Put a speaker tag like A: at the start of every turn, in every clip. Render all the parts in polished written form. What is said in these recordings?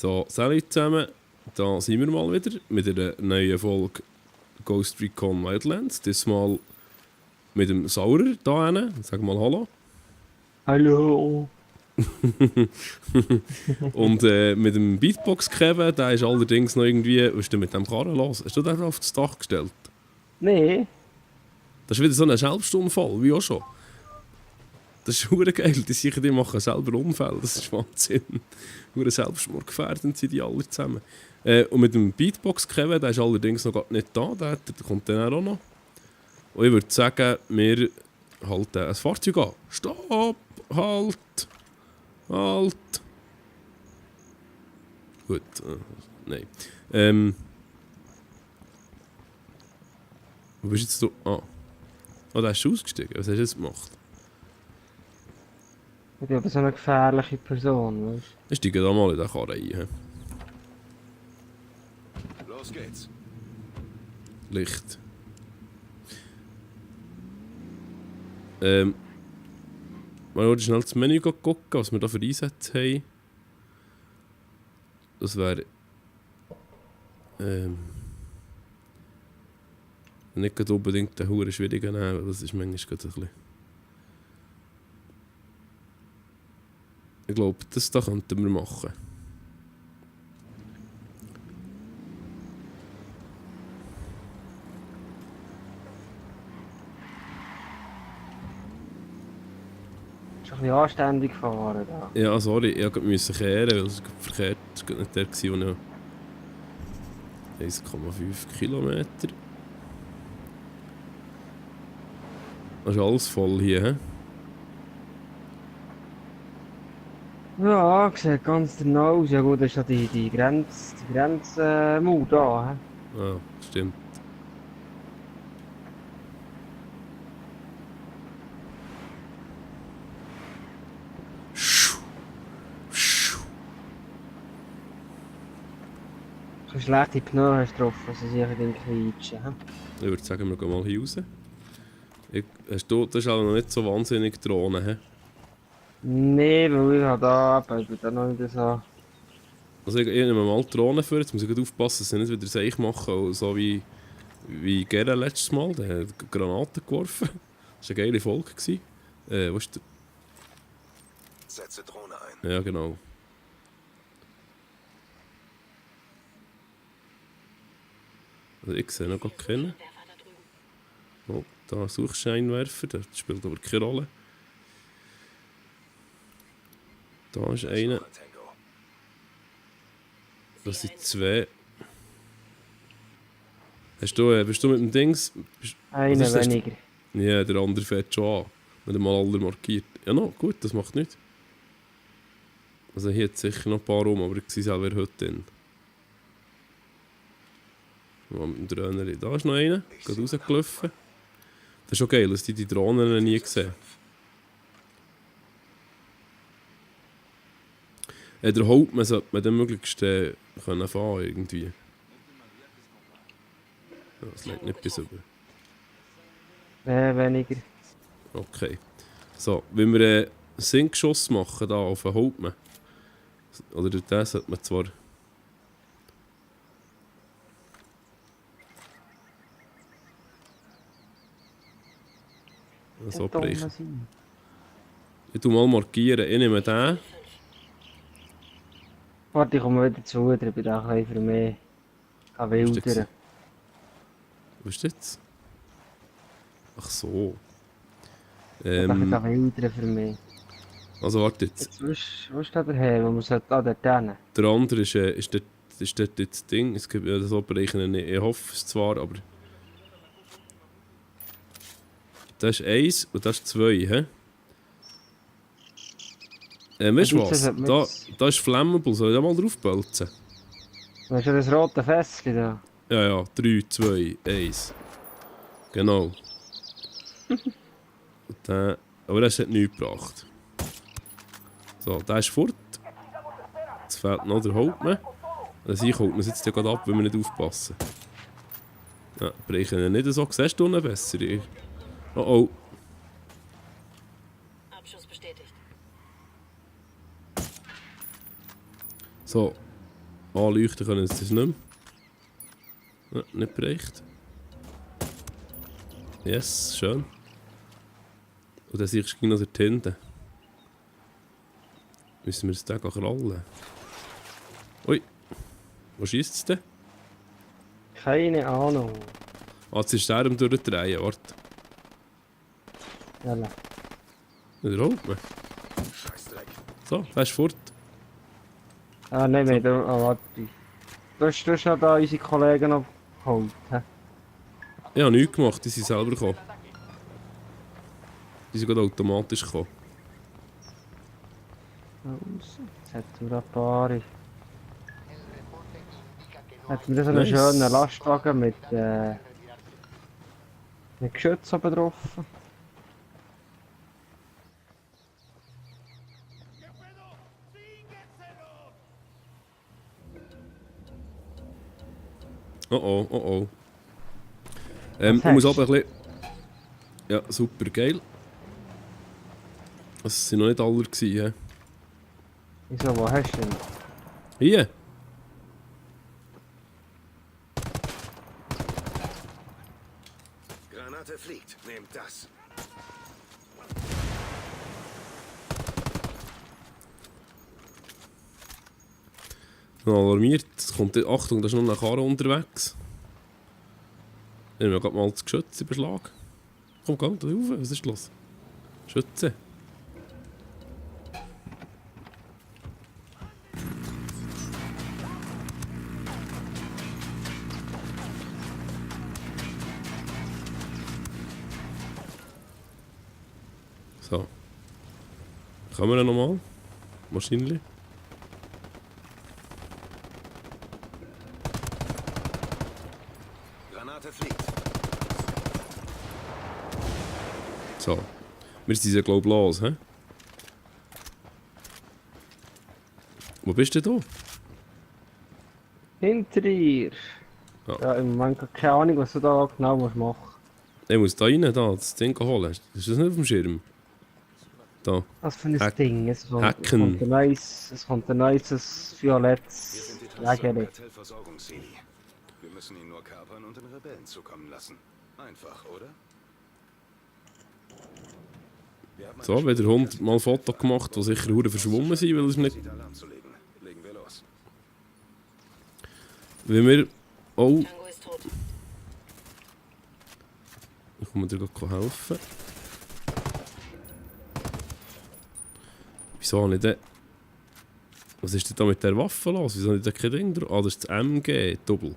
A: So, salut zusammen. Da sind wir mal wieder mit einer neuen Folge Ghost Recon Wildlands. Diesmal mit dem Saurer da hinten. Sag mal Hallo.
B: Hallo.
A: Und mit dem Beatbox Kevin, der ist allerdings noch irgendwie. Was ist denn mit dem Karren los? Hast du den auf das Dach gestellt?
B: Nee.
A: Das ist wieder so ein Selbstunfall, wie auch schon. Das ist verdammt geil. Die sicher, die machen selber Unfälle. Das ist Wahnsinn. Nur selbstmordgefährdend sind die alle zusammen. Und mit dem Beatbox Kevin, der ist allerdings noch gar nicht da. Der kommt dann auch noch. Und ich würde sagen, wir halten ein Fahrzeug an. Stopp! Halt! Halt! Gut. Nein. Wo bist jetzt du? Ah. Oh, da ist du ausgestiegen. Was hast du jetzt gemacht?
B: Ich bin aber so eine gefährliche Person, weißt
A: Ich steige da mal in den Karren rein.
C: Los geht's.
A: Licht. Mal schnell das Menü gucken, was wir da für Einsätze haben. Das wäre. Nicht gerade unbedingt den Huren schwierigen nehmen, weil das ist manchmal gerade ein bisschen. Ich glaube, das da könnten wir machen.
B: du? Schon ein bisschen anständig fahren da.
A: Ja, sorry, ich musste kehren, weil es verkehrt es war nicht der, wo ich 1,5 Kilometer. Das ist alles voll hier, hä?
B: Ja, sieht ganz danach aus. Ja gut, das ist ja die Grenzmauer da. He?
A: Ah, stimmt.
B: So schlechte Pneu hast du drauf, also sicher den quietschen. He?
A: Ich würde sagen, wir gehen mal hier raus. Das ist auch noch nicht so wahnsinnig Drohne, hä?
B: Nee, weil ich habe da, ich bin da noch nicht so...
A: Also ich nehme mal die Drohne für, jetzt muss ich gut aufpassen, dass sie nicht wieder Seich machen, so wie Gera letztes Mal, der hat Granaten geworfen. Das war eine geile Folge. Wo ist der?
C: Setze Drohne ein.
A: Ja, genau. Also ich sehe noch gar keinen. Oh, da suchst du einen Scheinwerfer, der spielt aber keine Rolle. Da ist einer.
C: Tango.
A: Das sind zwei. Bist du mit dem Dings?
B: Einer
A: Was ist das?
B: weniger.
A: Ja, der andere fährt schon an. Mit dem mal alle markiert. Ja, no, gut, das macht nichts. Also hier hat sicher noch ein paar rum, aber ich sehe selber heute drin. Mal mit dem Dröhnchen. Da ist noch einer, gerade rausgelaufen. Das ist schon geil, dass die Drohnen nie gesehen. Der Hauptmann sollte man dann möglichst können fahren irgendwie. Ja, das legt nicht bis über.
B: Weniger.
A: Okay. So, wenn wir einen Sinkschuss machen da auf den Hauptmann. Oder durch den sollte man zwar. So brechen. Ich tu mal markieren, ich nehme den.
B: Warte, ich komme wieder zu, ich bin da ein bisschen für mich wildern.
A: Was ist jetzt? Ach so.
B: Ich bin ein bisschen wildern für mich.
A: Also warte jetzt.
B: Jetzt, wo ist da der Herr, wo man sollte dort hin?
A: Der andere ist dort jetzt das Ding. Es gibt ja das Operation nicht. Ich hoffe es zwar, aber. Das ist 1 und das ist 2, hä? Weißt du was? Da ist Flammable, soll ich da mal drauf bolzen?
B: Du hast ja das rote Fässchen da.
A: Ja, 3, 2, 1. Genau. Der, aber das hat nichts gebracht. So, der ist fort. Jetzt fehlt noch der Hauptmann. Also ich holt man jetzt ja gerade ab, wenn wir nicht aufpassen. Ja, brechen ihn nicht so. Siehst du noch besser? Oh oh.
D: Abschuss bestätigt.
A: So, anleuchten können sie das nicht mehr. Ja, nicht bereicht. Yes, schön. Und dann siehst du noch die Tinte. Müssen wir das Tag auch krallen? Ui, wo schießt es denn?
B: Keine Ahnung.
A: Ah, jetzt ist der durchdrehen, warte.
B: Ja,
A: Überholt man. So, der ist fort.
B: ah, nein, wir haben... Ah, warte. Du hast ja da unsere Kollegen noch geholt. He?
A: Ich habe nichts gemacht, die sind selber gekommen. Die sind gerade automatisch gekommen.
B: Jetzt hätten wir ein paar. Hätten wir so einen
A: Nice.
B: schönen Lastwagen mit Geschütz oben drauf.
A: Oh oh, oh oh.
B: Was
A: Ich muss
B: hast
A: aber ein bisschen... Ja, super geil. Das waren noch nicht alle gewesen,
B: Wieso, wo hast du denn?
A: Hier!
C: Granate fliegt. Nehmt das.
A: Noch alarmiert. Es kommt, Achtung, da ist noch eine Karre unterwegs. Nehmen wir gerade mal das Geschütz in Beschlag. Komm, komm, da rauf. Was ist los? Schütze. So. Kommen wir nochmal? Wahrscheinlich.
C: Granate fliegt.
A: So. Wir sind ja, glaube ich, los, hä? Wo bist du denn da?
B: Hinter dir!
A: Ja.
B: Ja, im Moment keine Ahnung, was du da genau machen musst.
A: Ich muss da rein, da, das Ding holen. Ist das nicht auf dem Schirm? Da.
B: Was für ein
A: Hack-
B: Ding? Es kommt,
A: Hacken.
B: es kommt ein neues violettes
C: Wir sind die Tresor der
B: Lägeli.
C: Kartellversorgungslinie. Wir müssen ihn nur kapern und den Rebellen zukommen lassen. Einfach, oder? Wir haben
A: So, wieder 100 Mal Foto gemacht, die sicher hure verschwommen sind, weil es nicht...
C: Ziel, Alarm zu legen. Legen wir los.
A: Wenn wir... Oh,
D: Tango ist tot.
A: ich komme dir gerade helfen. Wieso habe ich denn... Was ist denn da mit der Waffe los? Wieso habe ich da kein Ding drauf? Ah, das ist das MG, Doppel.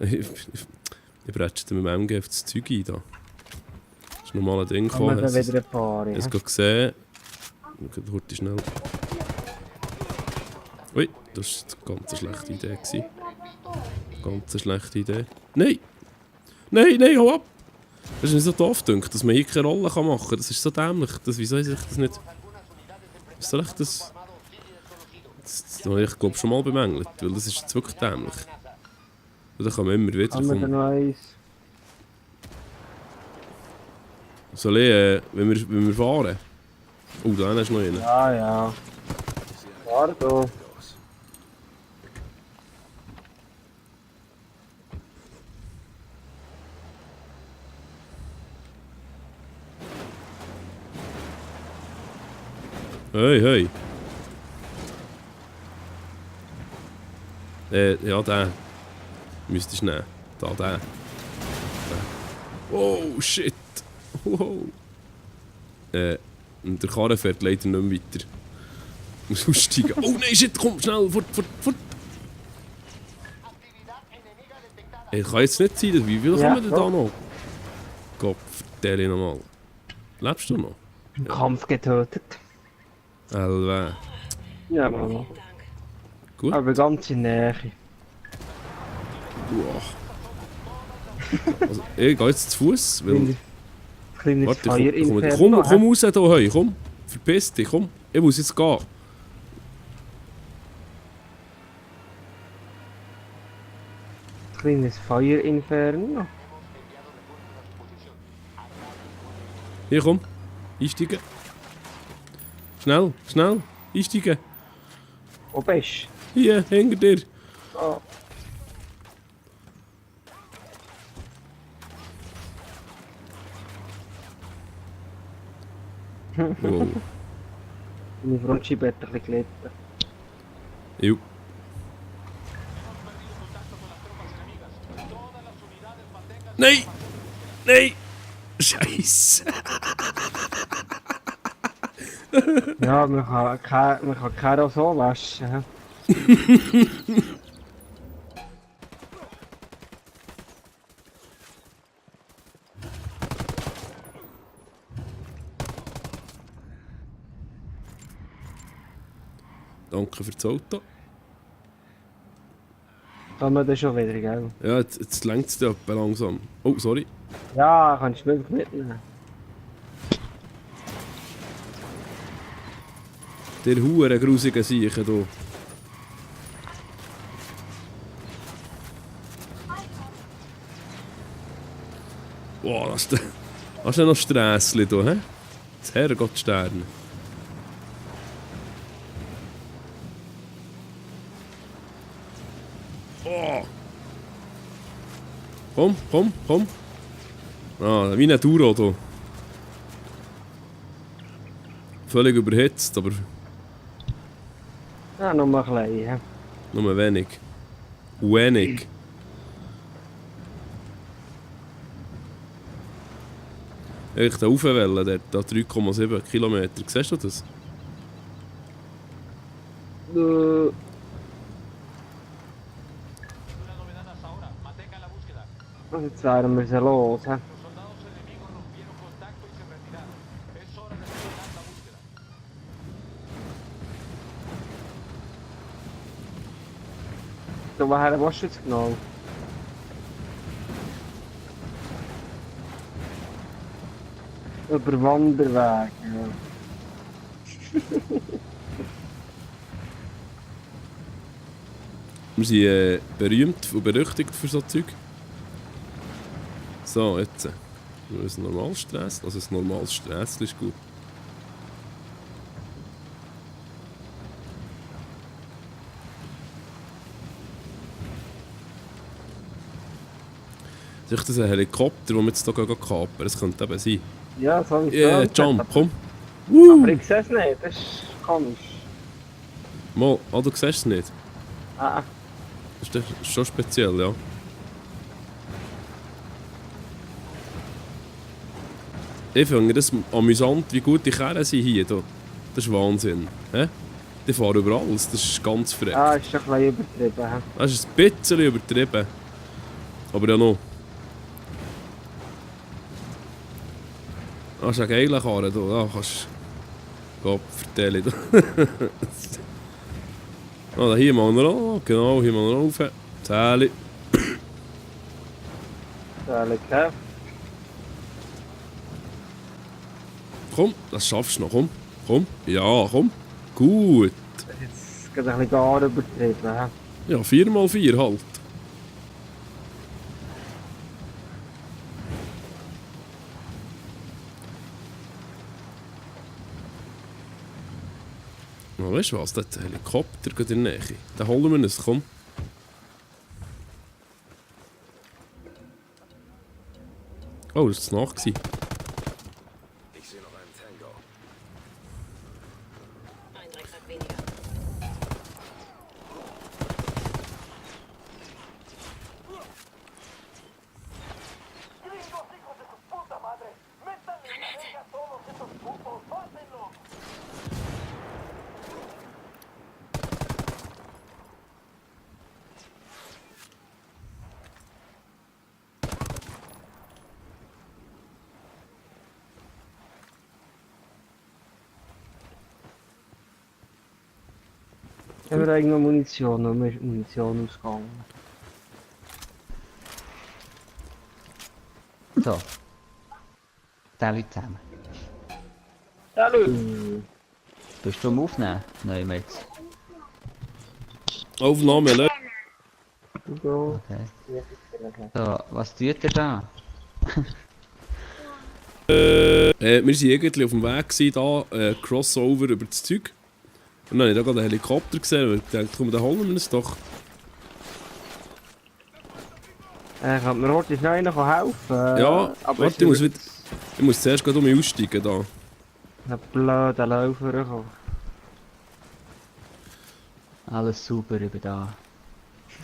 A: Ich bretsche mit dem MG auf das Zeug ein. Da. Das ist nochmal ein Ding
B: Haben wir
A: gekommen.
B: dann
A: Ich
B: wieder ein paar.
A: habe es
B: Ja.
A: gerade gesehen. Heute schnell. Ui, das war eine ganz schlechte Idee. Gewesen. Ganz schlechte Idee. Nein! Nein, nein, hau ab! Das ist nicht so doof, gedacht, dass man hier keine Rolle machen kann. Das ist so dämlich. Wieso ist das nicht... Soll ich das... Das habe ich glaube schon mal bemängelt, weil das ist jetzt wirklich dämlich. Und dann kann man immer wieder
B: Haben wir dann
A: kommen.
B: noch eins?
A: Soll ich, wenn wir fahren? Oh, da ist noch einer.
B: Ja, ja. Warte.
C: Los.
A: Hey, hey. Ja, der. Müsstest du nehmen. Da, der. Oh, shit. Wow. Und der Karre fährt leider nicht mehr weiter. Ich muss aussteigen. Oh nein, shit, komm, schnell, fort, fort, fort. Ey, kann jetzt nicht sein, wie viel
B: Ja,
A: kommen denn da noch? Gott, vertell nochmal. Lebst du noch?
B: Im Kampf getötet.
A: Elwe.
B: Ja, Mama.
A: Gut.
B: Aber ganz in Nähe.
A: Wow. Also, ich gehe jetzt zu Fuß, weil...
B: Kleines
A: Warte,
B: Feuer
A: komm raus da, hey, komm. Verpiss dich, komm. Ich muss jetzt gehen.
B: Kleines Feuerinferno.
A: Hier, komm. Einsteigen. Schnell, schnell. Einsteigen.
B: Wo bist
A: Hier, hinter dir.
B: Oh.
A: Wow.
B: Meine Frontscheibe hat ein bisschen gelitten.
A: Jo. Nein! Nein! Scheiße!
B: Ja, man kann Karo auch so waschen.
A: Danke für das Auto.
B: Kann man das schon wieder, gell?
A: Ja, jetzt längt es ja langsam. Oh, sorry.
B: Ja, kannst du mich mitnehmen.
A: Der hure grusige Siechen hier. Boah, das ist ja noch Strässli hier, hä? Das Herrgott Sterne. Oh! Komm, komm, komm! Ah, wie ein Duro hier. Völlig überhitzt, aber
B: Ja, noch mal ein bisschen. Ja.
A: nur wenig. Wenig. Ich da raufwählen, der da 3,7 Kilometer. Siehst du das?
B: Und jetzt wären wir sie los. He? So, woher willst du jetzt genau? Über Wanderweg. Ja.
A: Wir sind berühmt und berüchtigt für so Zeug. So, jetzt. Ein normales Stress. Also ein normales Stress ist gut. Ist das ein Helikopter, den wir jetzt hier kapern? Das könnte eben sein.
B: Ja, so wie
A: Yeah,
B: es
A: Jump, komm.
B: Aber ich sehe es nicht, das ist komisch.
A: Mal, du siehst es nicht.
B: Ah,
A: Das ist schon speziell, ja. Ich finde das amüsant, wie gut die Kerren sind hier. Da. Das ist Wahnsinn. He? Die fahren über alles, das ist ganz frech.
B: ah, ist doch ein bisschen übertrieben. He?
A: Das ist ein bisschen übertrieben. Aber ja noch. Das ist eine geile Karre. Da kannst du Gott vertellen. Ah, hier mal noch an. Genau, hier mal noch rauf. Zähle.
B: Ehrlich, hä?
A: Komm, das schaffst du noch. Komm, komm. Ja, komm. Gut.
B: Jetzt geht ein bisschen gar übertrieben. He?
A: Ja, 4x4 halt. Na, weißt du was? Da hat ein Helikopter gerade in der Nähe. Den holen wir uns, komm. Oh, das war das Nacht.
C: Ich sehe noch einen Tango.
D: Ein Drecksack weniger.
B: Haben wir eigentlich noch Munition? Noch mehr Munition ausgegangen?
E: So. Salut zusammen.
B: Salut!
E: Bist du am Aufnehmen? Nein, jetzt.
A: Aufnahme, ne?
B: So.
E: Okay. So, was tut ihr da?
A: Wir waren irgendwie auf dem Weg gewesen, da, Crossover über das Zeug. Und dann habe ich da gerade einen Helikopter gesehen und ich dachte, komm, dann holen wir es doch.
B: Kann mir heute schnell noch helfen?
A: Ja,
B: aber
A: warte, ich muss zuerst gerade um mich aussteigen da.
B: Ein blöder Läufer gekommen.
E: Alles super, ich bin da.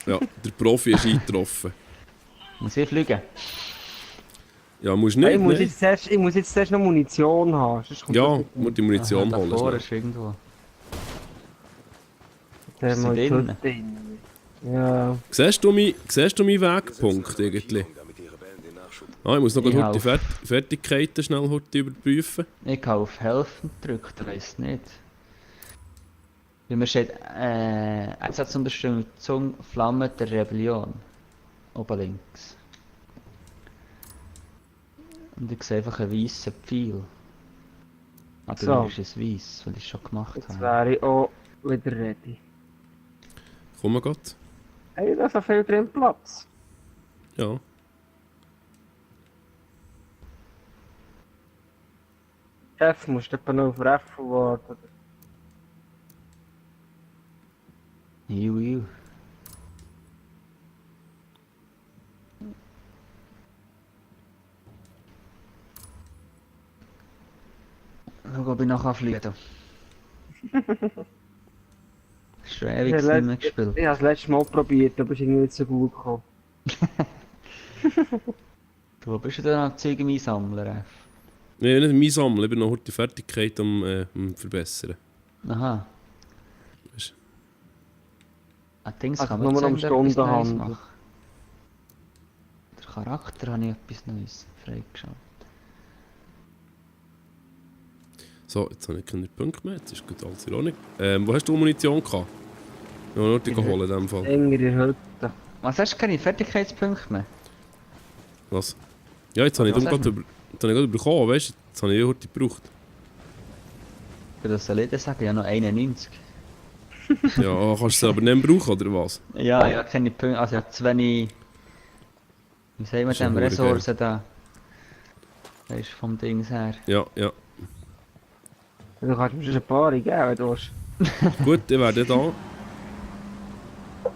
A: Ja, der Profi ist eingetroffen.
E: Muss ich fliegen?
A: Ja, musst nicht,
B: Ich muss jetzt zuerst noch Munition haben. Sonst kommt
A: Ja,
B: das nicht
A: muss die Munition
E: Da
A: holen.
E: vorne
A: schnell.
E: ist irgendwo.
B: Der
E: Ist sie
B: mal
E: drin?
B: drin. Ja.
A: Siehst du meinen Wegpunkt irgendwie?
C: Damit die Rebellen den Nachschub.
A: Ah, ich muss noch
E: Ich
A: gerade die
E: helfe.
A: Fertigkeiten schnell heute überprüfen.
E: Ich habe auf Helfen gedrückt, ich weiss nicht. Bei mir steht Einsatzunterstützung Flamme der Rebellion. Oben links. Und ich sehe einfach einen weißen Pfeil. Aber
B: So.
E: mir ist es weiss, weil ich es schon gemacht
B: Jetzt
E: habe.
B: wäre ich auch wieder ready.
A: Komm mal grad.
B: Hey, da ist so viel drin Platz.
A: Ja.
B: F musst du etwa noch auf F warten.
E: Iu. Schau, ob ich nachher fliegen kann. Schon ewig nicht mehr gespielt.
B: Ich habe das letzte Mal probiert, aber es ist irgendwie nicht so gut gekommen.
E: Du, wo bist du denn noch Zeug im Einsammeln, Ref?
A: Nee, nicht mein Sammeln, ich bin noch heute die Fertigkeit am verbessern.
E: Aha.
A: Weisst
E: Dings
B: Also
E: kann
B: nur
E: man
B: noch
E: jetzt
B: um
E: irgendetwas
B: Stunden
E: Neues
B: handeln.
E: machen. Der Charakter habe ich etwas Neues freigeschaltet.
A: So, jetzt habe ich keine Punkte mehr, jetzt ist gut alles in Ordnung. Wo hast du Munition gehabt? Ja, nur die holen in dem Fall.
B: Engere Hütte.
E: Was hast du keine Fertigkeitspunkte mehr?
A: Was? Ja, jetzt habe ich
E: Was
A: darum
E: hast
A: gerade bekommen, weißt du? Jetzt habe ich heute gebraucht.
E: Für das soll ich dir sagen, ich habe noch 91.
A: Ja, kannst du es aber nicht mehr brauchen, oder was?
E: Ja, ich habe keine Punkte, also ich habe zu wenig... Wie sagen wir
A: Ist ja
E: dem?
A: verdammt
E: Ressourcen da. Das ist vom Dings her.
A: Ja, ja.
B: Du kannst mir schon ein paar geben, wenn du willst.
A: Gut, ich werde da.
E: Wo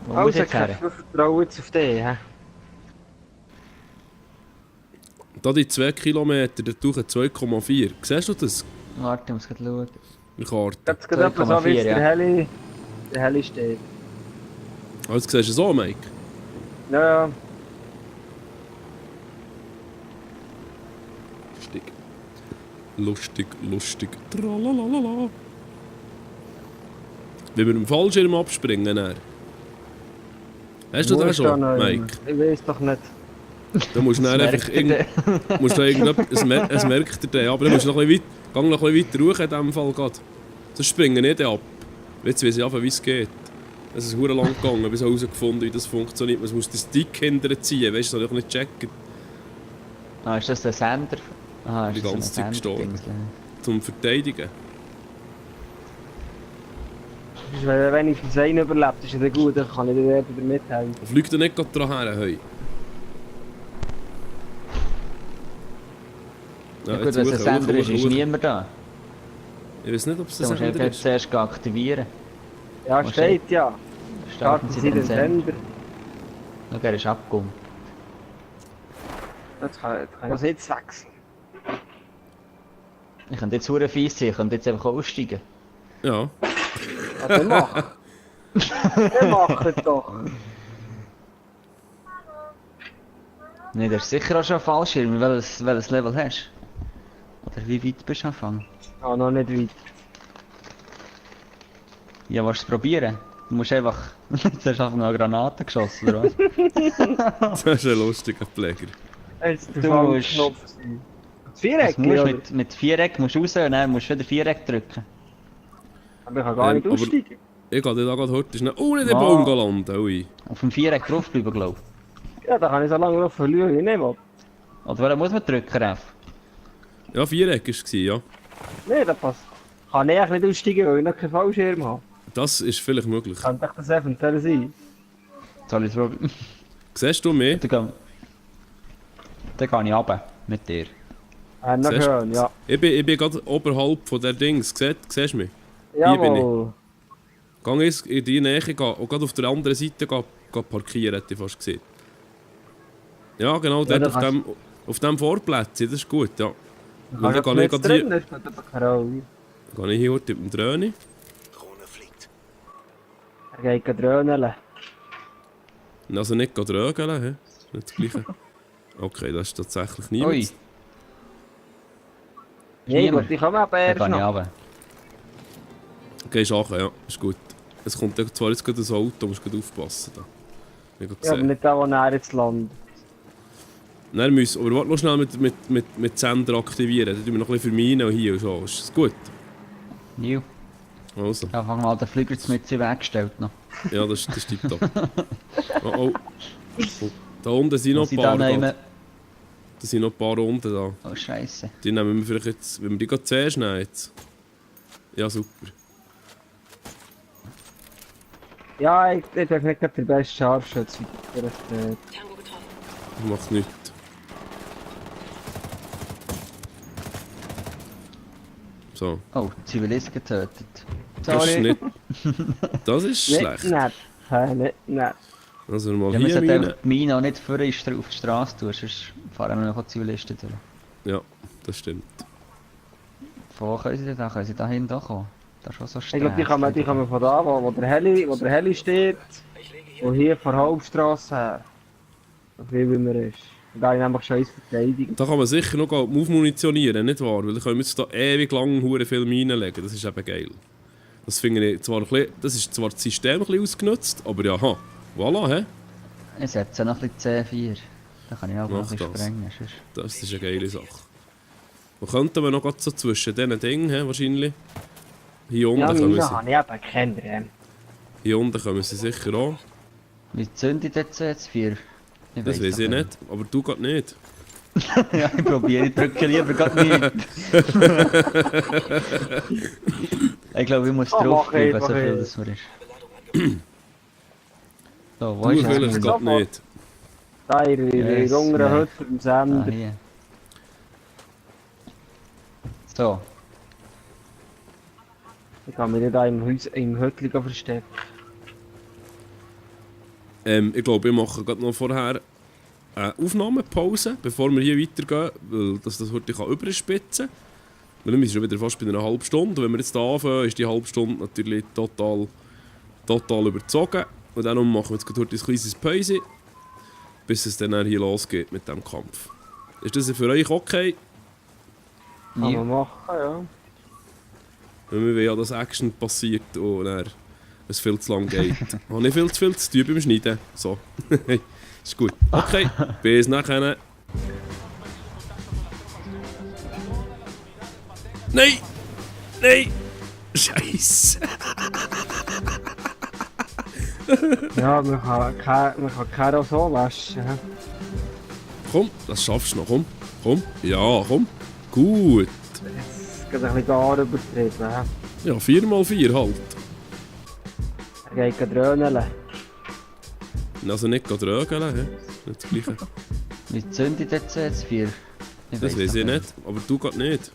E: muss ich
B: Also,
E: jetzt her?
B: ich vertraue jetzt auf dich, hä?
A: Da die 2 Kilometer, der Tuch 2,4. Siehst du das?
E: Warte, ich muss gerade schauen.
A: In der Karte.
B: Jetzt geht etwas so, wie es
E: 2,4,
B: der Heli steht.
A: Also siehst du so, Mike?
B: Ja, ja.
A: Lustig. Lustig, lustig. Tralalala. Wenn wir im Fallschirm abspringen, dann. Hast du das schon, Mike?
B: Ich weiß doch nicht.
A: Du musst dann
E: Das
A: einfach
E: merkt ihr
A: musst da es merkt er dann, aber du musst noch ein bisschen noch ein bisschen weiter ruhig in diesem Fall gerade. Sonst springen nicht ab. Jetzt weiss ich einfach, wie es geht. Es ist verdammt lang gegangen, bis ich herausgefunden wie das funktioniert. Man muss den Stick hinterher ziehen, weißt du, das habe ich nicht checken.
E: Ah, ist das der Sender? Aha,
A: Die
E: ist das
A: ganze Zeit
E: ein
A: gestorben.
E: Sender-Dingsle?
A: Zum Verteidigen.
B: Wenn wenigstens einer überlebt, ist ja gut, dann kann ich dir wieder mithelfen.
A: Fliegt er nicht gerade dran her, hey.
E: Ja, gut, wenn es ein Sender ist, ist niemand da.
A: Ich weiß nicht, ob es
E: Du
A: ein
E: musst
A: Sender
E: einfach
A: ist.
E: zuerst aktivieren.
B: Ja,
E: Was
B: steht ja.
E: Starten Sie den Sender.
B: Sender.
E: Schau, er ist abgekommen.
B: Jetzt kann ich jetzt wechseln.
E: Ich könnte jetzt verdammt fies sein, ich könnte jetzt einfach aussteigen.
A: Ja.
B: Ja, dann mach. Dann mach es doch.
E: Nein, das ist sicher auch schon ein Fallschirm. Welches Level hast du? Oder wie weit bist du angefangen?
B: Ja, noch nicht weit.
E: Ja, willst du es probieren? Du musst einfach... Jetzt hast du einfach eine Granate geschossen, oder was?
A: Das ist ein lustiger Pfleger.
B: Jetzt
E: Du
B: der
E: musst-
B: Knopf. Das
E: Du
B: Viereck,
E: musst
B: oder?
E: mit Viereck musst du raus und dann musst du wieder Viereck drücken.
B: Aber ich kann gar nicht
A: aber-
B: aussteigen.
A: Ich gehe da gerade heute schnell... Oh, nicht den
E: Ah.
A: Baum landen, ui.
E: Auf dem Viereck draufbleiben, glaube ich.
B: Ja, da kann ich so lange noch verlieren, wie ich nicht will.
E: Oder was muss man drücken, Ref?
A: Ja, Viereck war es, ja.
B: Nein, das passt. Kann ich nicht aussteigen, weil ich noch keinen Fallschirm habe.
A: Das ist vielleicht möglich.
B: Kann doch das eventuell sein.
E: Soll ich es probieren?
A: Siehst du mich?
E: Dann gehe ich runter mit dir.
B: Noch
A: Siehst-
B: schön, ja.
A: Ich bin gerade oberhalb von der Dings. Siehst du mich? bin
B: Jawohl.
A: Gang jetzt in die Nähe gehen und gerade auf der anderen Seite gehen parkieren, hätte ich fast gesehen. Ja, genau,
B: Ja,
A: dort
B: da
A: auf dem Vorplätzchen, das ist gut, ja.
B: Kannst du
A: Dann
B: jetzt
A: gehe
B: drin, das spielt aber keine Rolle.
A: ich hier heute mit dem Dröhne.
C: Drohne fliegt.
B: Er geht gerade dröhneln.
A: Also nicht drögeln, hä? Nicht das Gleiche. Okay, das ist tatsächlich
E: Ui,
A: niemand.
B: Nee,
E: Niemand.
B: gut, ich komme aber
E: da
B: erst
E: kann ich
B: noch.
E: runter.
A: Gehst nachher, ja, ist gut. Es kommt ja zwar jetzt gerade ein Auto, musst du aufpassen. Da. Ich habe
B: Ja, aber
A: gesehen.
B: nicht da, wo er jetzt landet.
A: Nein, müssen, aber warte noch schnell mit Sender aktivieren. Dann tun wir noch ein bisschen vermeinen hier und so. Ist das gut?
E: New.
A: Also,
E: Da fangen wir mal den Flüger mit weggestellt noch.
A: ja, das ist tiptop. Oh, oh. Oh, da unten sind noch
E: Was
A: ein
E: ich da
A: paar. Da
E: nehme.
A: sind noch ein paar unten da.
E: Oh Scheiße.
A: Die nehmen wir vielleicht jetzt, wenn wir die gerade zuerst nehmen jetzt. Ja, super.
B: Ja, ich bin nicht gerade der beste Scharfschütze. Das
A: Das macht nichts. So,
E: Oh, Zivilisten getötet.
A: das ist
E: Sorry.
A: nicht. Das ist
B: nicht
A: schlecht.
B: nett. Nicht nett.
A: Also mal
E: Ja, wir
A: hier
E: sollten
A: rein.
E: einfach die Mine auch nicht vorne auf die Straße tun, sonst fahren wir noch Zivilisten durch.
A: Ja, das stimmt.
E: Wo können sie denn da? Können sie da hinten kommen? Das ist schon so
B: Ich glaube, die
E: Sträßchen.
B: kommen von da, wo der Heli steht. Und hier von der Hauptstrasse her. So viel wie man ist. Da gehe ich nämlich schon ins Verteidigen.
A: Da kann man sicher noch aufmunitionieren, nicht wahr? Weil da können wir jetzt da ewig lang hure viel Minen legen. Das ist eben geil. Das finde ich zwar ein bisschen, das ist zwar das System ein bisschen ausgenutzt, aber ja, ha, voilà, hä?
E: Ich setze noch ein bisschen C4. Da kann ich auch noch
A: Mach
E: ein bisschen
A: das.
E: sprengen. Sonst.
A: Das ist eine geile Sache. Wo könnten wir noch grad so zwischen diesen Dingen, hä, wahrscheinlich? Hier unten
B: Ja,
A: kommen
B: Mina
A: sie.
B: habe ich eben keinen.
A: Hier unten kommen sie sicher auch.
E: Wie zündet jetzt C4?
A: Das weiß ich nicht, aber du grad nicht.
E: Ja, ich probiere, ich drücke lieber gerade nicht. Ich glaube, ich muss
B: Oh,
E: drauf
B: mach
E: bleiben,
B: ich,
E: so
B: mach
E: viel
B: ich.
E: das mir ist. So, wo
A: Du
E: ist
A: vielleicht
E: es?
A: grad nicht.
B: Da in der
E: Yes,
B: unteren
E: nein.
B: Hütte vom
E: Ah,
B: Sender.
E: hier. So,
B: Ich kann mich nicht da im Hütchen verstecken.
A: Ich glaube, wir machen gerade noch vorher eine Aufnahmepause, bevor wir hier weitergehen, weil das heute überspitzen kann. Weil wir sind schon wieder fast bei einer halben Stunde. Und wenn wir jetzt hier anfangen, ist die halbe Stunde natürlich total überzogen. Und dann machen wir jetzt gerade heute ein kleines Päuschen, bis es dann hier losgeht mit dem Kampf. Ist das für euch okay?
B: Kann
E: nie.
B: man machen, ja.
A: Weil wir wollen ja, dass Action passiert und dann es viel zu lang geht. Habe nicht viel zu tun beim Schneiden. So. Ist gut. Okay, bis nachher. Nein! Nein! Scheiße!
B: Ja, man kann Karo so waschen. hä?
A: Komm, das schaffst du noch. Komm, komm. Ja, komm. Gut.
B: Jetzt geht ein bisschen gar übertrieben. hä?
A: Ja, 4x4 halt.
B: Er geht dröhneln.
A: Also nicht drögeln, hä? Nicht das Gleiche.
E: Wie zündet jetzt C4?
A: Das weiß ich nicht, aber du grad nicht.